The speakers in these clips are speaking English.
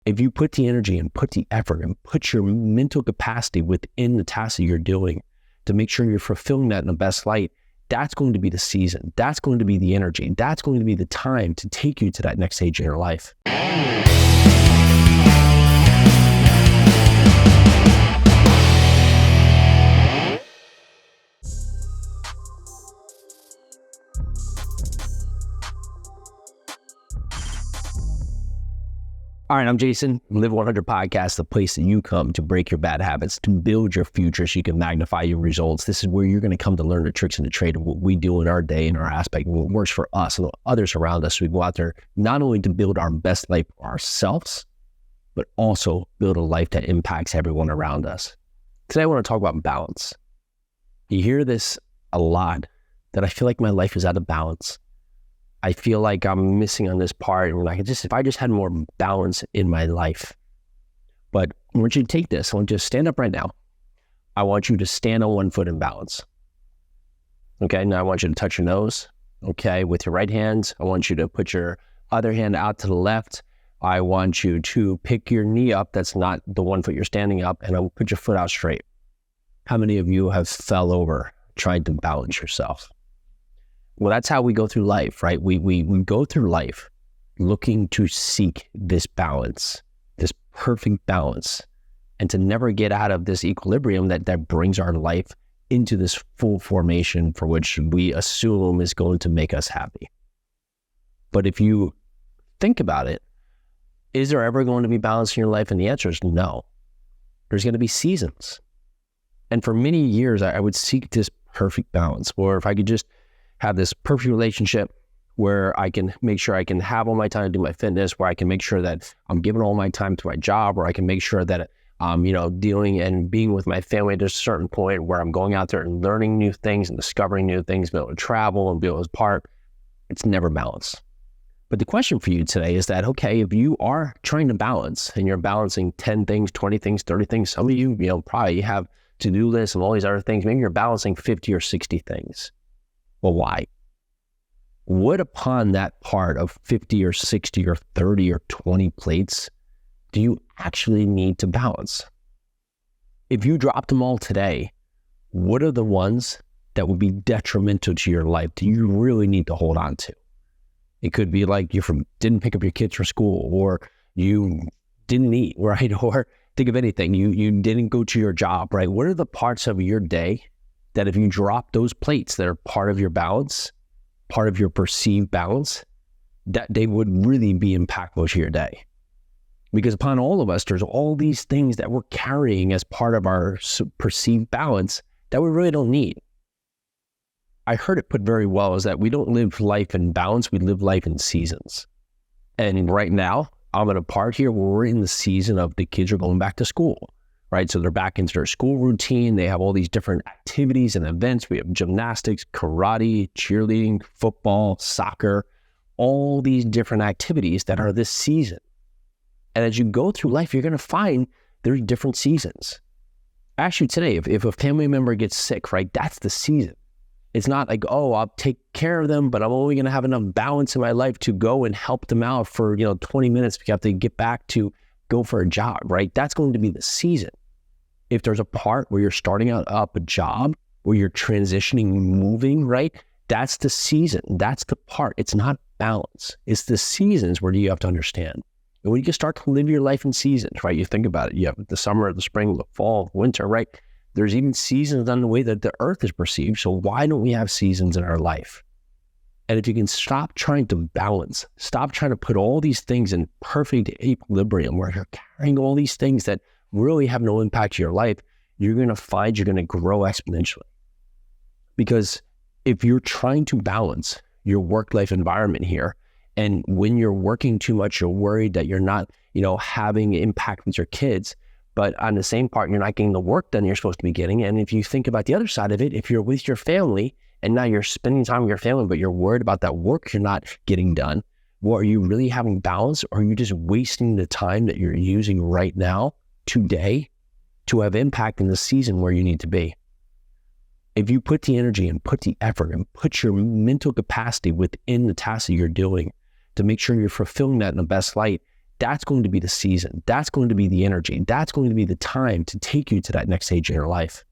If you put the energy and put the effort and put your mental capacity within the task that you're doing to make sure you're fulfilling that in the best light, that's going to be the season. That's going to be the energy. That's going to be the time to take you to that next stage in your life. All right, I'm Jason. Live 100 Podcast, the place that you come to break your bad habits, to build your future so you can magnify your results. This is where you're going to come to learn the tricks and the trade of what we do in our day, in our aspect, what works for us and others around us. So we go out there not only to build our best life for ourselves, but also build a life that impacts everyone around us. Today, I want to talk about balance. You hear this a lot, that I feel like my life is out of balance. I feel like I'm missing on this part, and if I just had more balance in my life. But I want you to take this. I want you to stand up right now. I want you to stand on one foot in balance. Okay, now I want you to touch your nose. Okay, with your right hand, I want you to put your other hand out to the left. I want you to pick your knee up. That's not the one foot you're standing up, and I'll put your foot out straight. How many of you have fell over trying to balance yourself? Well, that's how we go through life, right? We go through life looking to seek this balance, this perfect balance, and to never get out of this equilibrium that brings our life into this full formation for which we assume is going to make us happy. But if you think about it, is there ever going to be balance in your life? And the answer is no. There's going to be seasons. And for many years, I would seek this perfect balance, or if I could just have this perfect relationship where I can make sure I can have all my time to do my fitness, where I can make sure that I'm giving all my time to my job, where I can make sure that I'm, dealing and being with my family at a certain point where I'm going out there and learning new things and discovering new things, be able to travel and be able to part. It's never balanced. But the question for you today is that, okay, if you are trying to balance and you're balancing 10 things, 20 things, 30 things, some of you, probably have to-do lists and all these other things, maybe you're balancing 50 or 60 things. Well, why? What upon that part of 50 or 60 or 30 or 20 plates do you actually need to balance? If you dropped them all today, what are the ones that would be detrimental to your life do you really need to hold on to? It could be like didn't pick up your kids for school, or you didn't eat, right? Or think of anything, you didn't go to your job, right? What are the parts of your day that if you drop those plates that are part of your balance, part of your perceived balance, that they would really be impactful to your day? Because upon all of us, there's all these things that we're carrying as part of our perceived balance that we really don't need. I heard it put very well, is that we don't live life in balance, we live life in seasons. And right now, I'm at a part here where we're in the season of the kids are going back to school. Right? So they're back into their school routine. They have all these different activities and events. We have gymnastics, karate, cheerleading, football, soccer, all these different activities that are this season. And as you go through life, you're going to find there's different seasons. Actually, today, if a family member gets sick, right, that's the season. It's not like, oh, I'll take care of them, but I'm only going to have enough balance in my life to go and help them out for, 20 minutes because I have to get back to go for a job, right? That's going to be the season. If there's a part where you're starting up a job, where you're transitioning, moving, right? That's the season. That's the part. It's not balance. It's the seasons where you have to understand. And when you can start to live your life in seasons, right? You think about it. You have the summer, the spring, the fall, winter, right? There's even seasons on the way that the earth is perceived. So why don't we have seasons in our life? And if you can stop trying to balance, stop trying to put all these things in perfect equilibrium where you're carrying all these things that really have no impact to your life, you're going to find you're going to grow exponentially. Because if you're trying to balance your work-life environment here, and when you're working too much, you're worried that you're not, having impact with your kids, but on the same part, you're not getting the work done you're supposed to be getting. And if you think about the other side of it, if you're with your family and now you're spending time with your family, but you're worried about that work you're not getting done, well, are you really having balance, or are you just wasting the time that you're using right now, today, to have impact in the season where you need to be? If you put the energy and put the effort and put your mental capacity within the task that you're doing to make sure you're fulfilling that in the best light, that's going to be the season. That's going to be the energy. That's going to be the time to take you to that next stage in your life.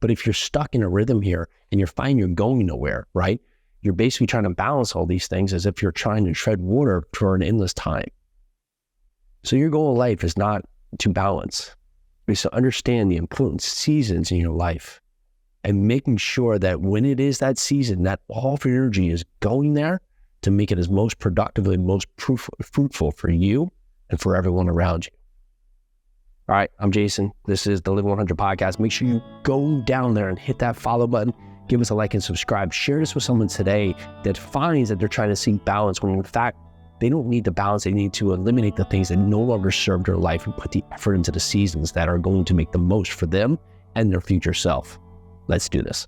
But if you're stuck in a rhythm here and you're finding you're going nowhere, right? You're basically trying to balance all these things as if you're trying to tread water for an endless time. So your goal in life is not to balance. It's to understand the important seasons in your life and making sure that when it is that season, that all of your energy is going there to make it as most productive and most fruitful for you and for everyone around you. All right, I'm Jason. This is the Live 100 podcast. Make sure you go down there and hit that follow button. Give us a like and subscribe. Share this with someone today that finds that they're trying to seek balance when in fact, they don't need the balance. They need to eliminate the things that no longer serve their life and put the effort into the seasons that are going to make the most for them and their future self. Let's do this.